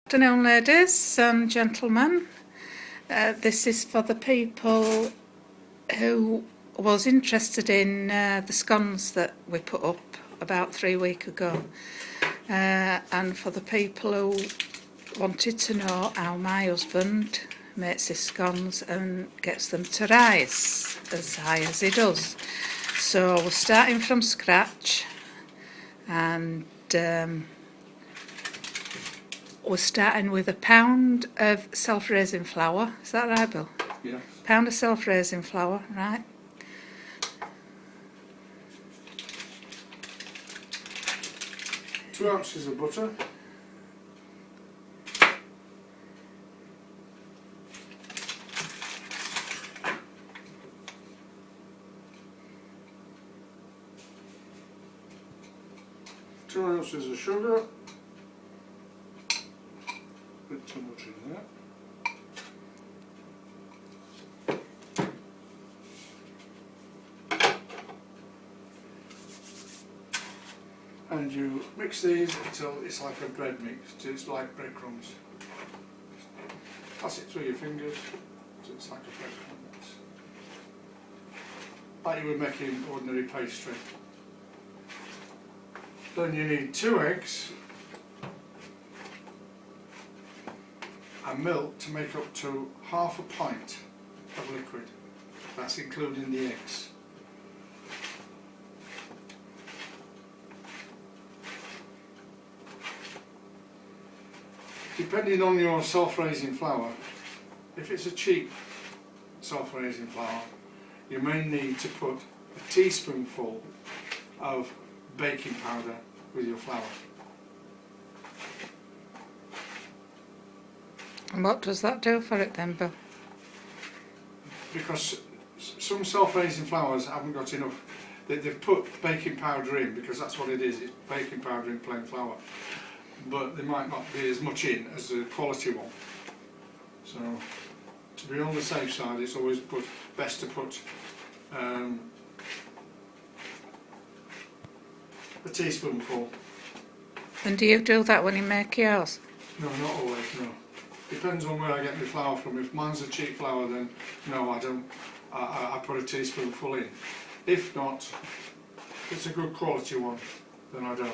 Good afternoon, ladies and gentlemen. This is for the people who was interested in the scones that we put up about 3 weeks ago, and for the people who wanted to know how my husband makes his scones and gets them to rise as high as he does. So we're starting from scratch, and we're starting with a pound of self-raising flour. Is that right, Bill? Yeah. Pound of self-raising flour, right? Two ounces of butter. Two ounces of sugar. Bit too much in there. And you mix these until it's like a bread mix, it's like breadcrumbs. Pass it through your fingers so it's like a breadcrumb mix. Like you would make in ordinary pastry. Then you need 2 eggs and milk to make up to half a pint of liquid. That's including the eggs. Depending on your self-raising flour, if it's a cheap self-raising flour, you may need to put a teaspoonful of baking powder with your flour. And what does that do for it then, Bill? Because some self-raising flours haven't got enough. They've put baking powder in because that's what it is, it's baking powder in plain flour. But there might not be as much in as the quality one. So, to be on the safe side, it's always best to put a teaspoonful. And do you do that when you make yours? No, not always, no. Depends on where I get my flour from. If mine's a cheap flour, then no, I don't. I put a teaspoonful in. If not, if it's a good quality one, then I don't.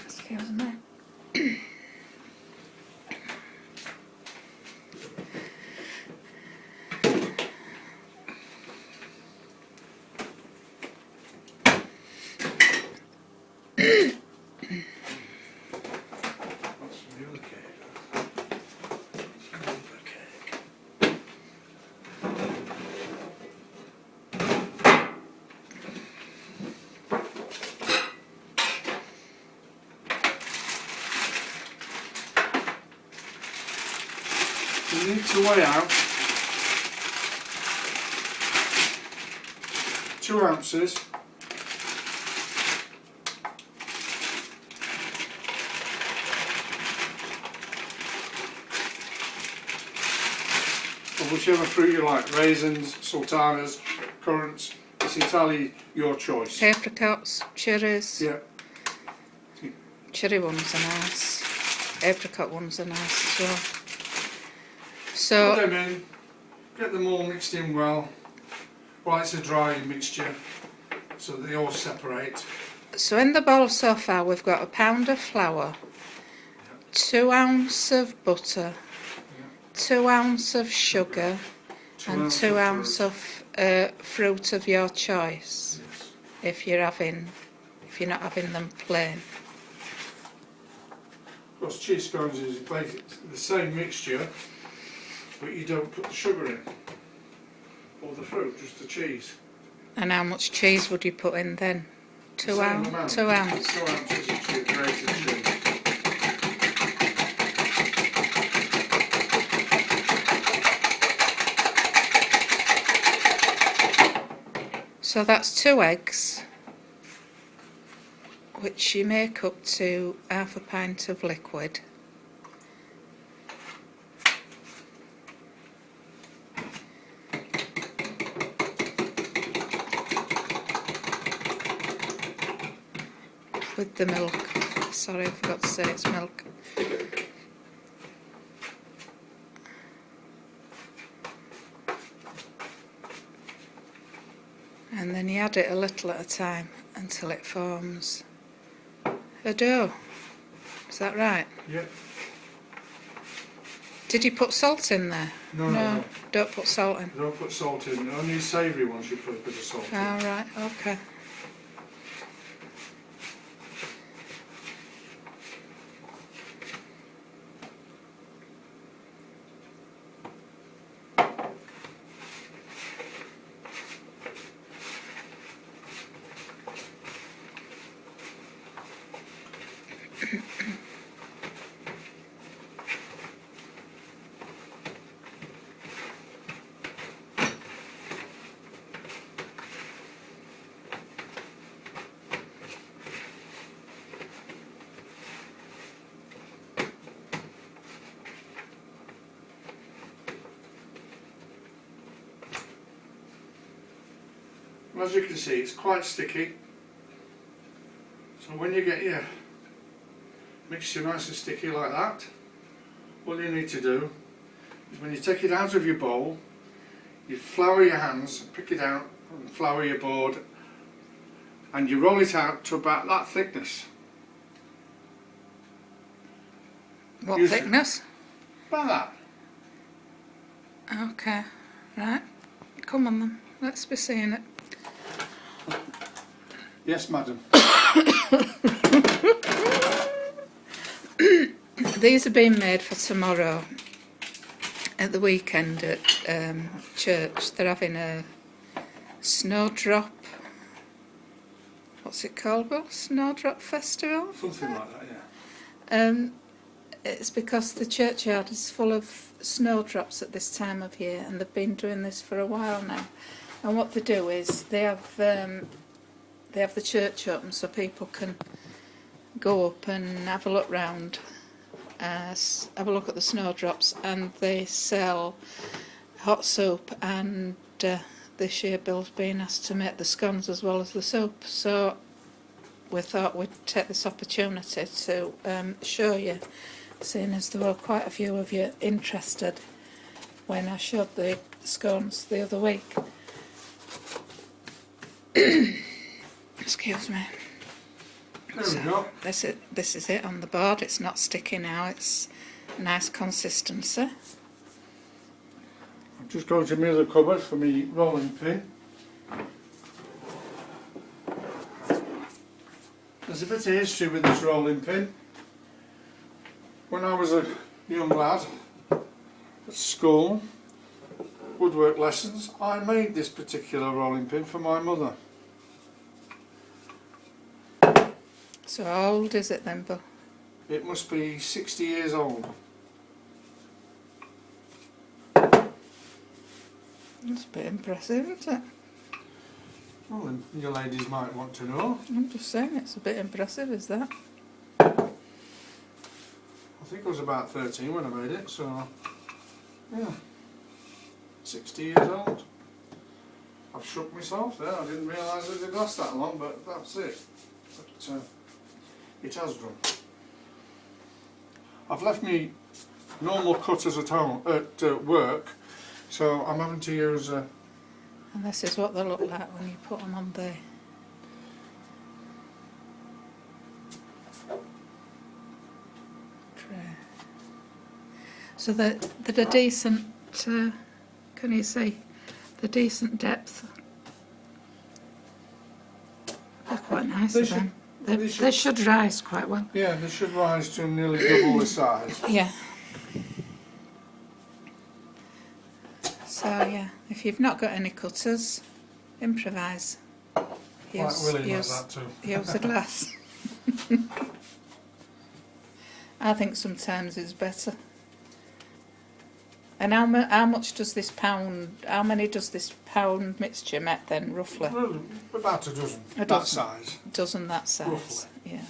Excuse me. That's the other cake. You need to weigh out 2 ounces of whichever fruit you like, raisins, sultanas, currants. It's entirely your choice. Apricots, cherries. Yeah. Cherry ones are nice. Apricot ones are nice as well. So Put them in, get them all mixed in well, while it's a dry mixture, so they all separate. So in the bowl so far we've got a pound of flour, 2 ounces of butter, 2 ounces of sugar, and 2 ounces of fruit of your choice. Yes. If you're not having them plain. Of course, cheese scones is basically the same mixture, but you don't put the sugar in, or the fruit, just the cheese. And how much cheese would you put in then? 2 ounces. 2 ounces. 2 ounces of grated cheese. So that's 2 eggs, which you make up to half a pint of liquid. with the milk. Sorry, I forgot to say it's milk. And then you add it a little at a time until it forms a dough. Is that right? Yep. Did you put salt in there? No. Don't put salt in. Don't put salt in. Only savoury ones you put a bit of salt in. All right, okay. As you can see, it's quite sticky. So when you get your mixture nice and sticky like that, all you need to do is when you take it out of your bowl, you flour your hands, pick it out and flour your board, and you roll it out to about that thickness. What Use thickness? About that. Okay, right. Come on then, let's be seeing it. Yes, madam. These are being made for tomorrow at the weekend at church. They're having a snowdrop. What's it called? Well, snowdrop festival. Something like that, yeah. It's because the churchyard is full of snowdrops at this time of year, and they've been doing this for a while now. And what they do is they have the church open so people can go up and have a look round, have a look at the snowdrops, and they sell hot soup, and this year Bill's been asked to make the scones as well as the soup, so we thought we'd take this opportunity to show you, seeing as there were quite a few of you interested when I showed the scones the other week. Excuse me. There we go. This is it on the board. It's not sticky now. It's nice consistency. I'm just going to my other cupboard for my rolling pin. There's a bit of history with this rolling pin. When I was a young lad at school, woodwork lessons, I made this particular rolling pin for my mother. So how old is it then, Bill? It must be 60 years old. That's a bit impressive, isn't it? Well, then you ladies might want to know. I'm just saying it's a bit impressive, is that? I think I was about 13 when I made it, so yeah, 60 years old. I've shook myself there. I didn't realise it had last that long, but that's it. But, it has done. I've left me normal cutters at home at work, so I'm having to use a. And this is what they look like when you put them on the tray. So they're a decent, can you see, the decent depth. They're quite nice They of should- them. They should rise quite well. Yeah, they should rise to nearly double the size. Yeah. So yeah, if you've not got any cutters, improvise. Quite willing like that too. Use a glass. I think sometimes it's better. And how much does this pound? How many does this pound mixture make then, roughly? Well, about a dozen. A That dozen. size. Dozen that size. Roughly. Yeah.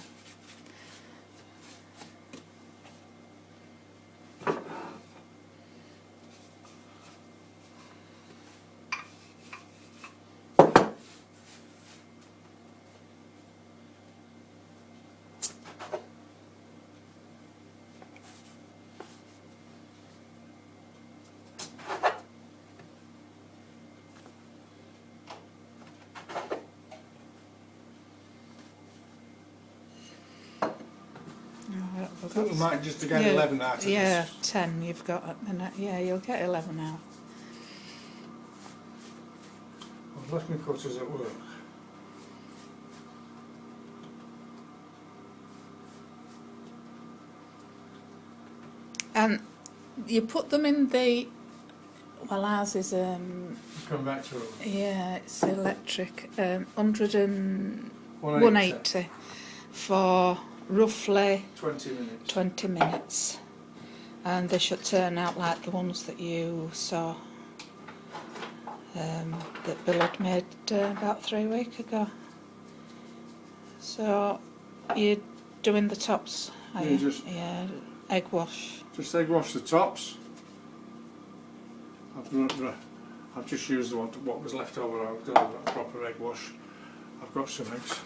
I think we might just get Yeah, 11 out of yeah, this. 10 you've got at the minute. Yeah, you'll get 11 out. I've left my cutters at work. And you put them in the, well, ours is Come back to it. yeah, it's electric, 180 180. for roughly 20 minutes. 20 minutes. And they should turn out like the ones that you saw that Bill had made about 3 weeks ago. So you're doing the tops, are Yeah, you? just- Yeah, egg wash. Just egg wash the tops. I've just used what was left over. I've done a proper egg wash. I've got some eggs.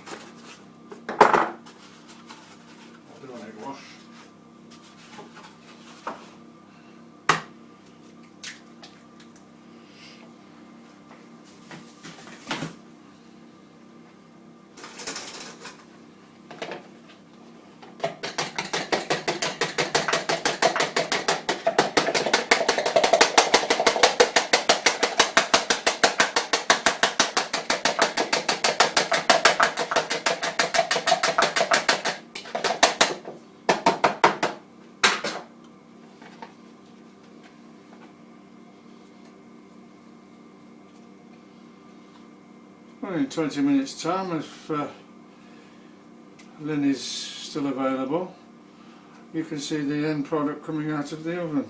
I'll do an egg wash. Well, in 20 minutes time, if Lynn is still available, you can see the end product coming out of the oven.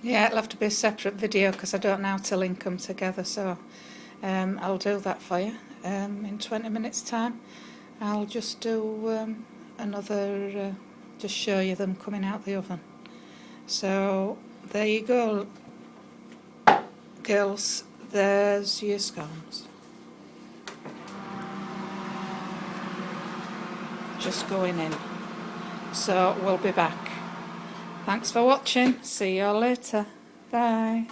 Yeah, it'll have to be a separate video because I don't know how to link them together, so I'll do that for you. In 20 minutes time I'll just do another, just show you them coming out the oven. So there you go, girls, there's your scones. Just going in. So we'll be back. Thanks for watching. See you all later. Bye.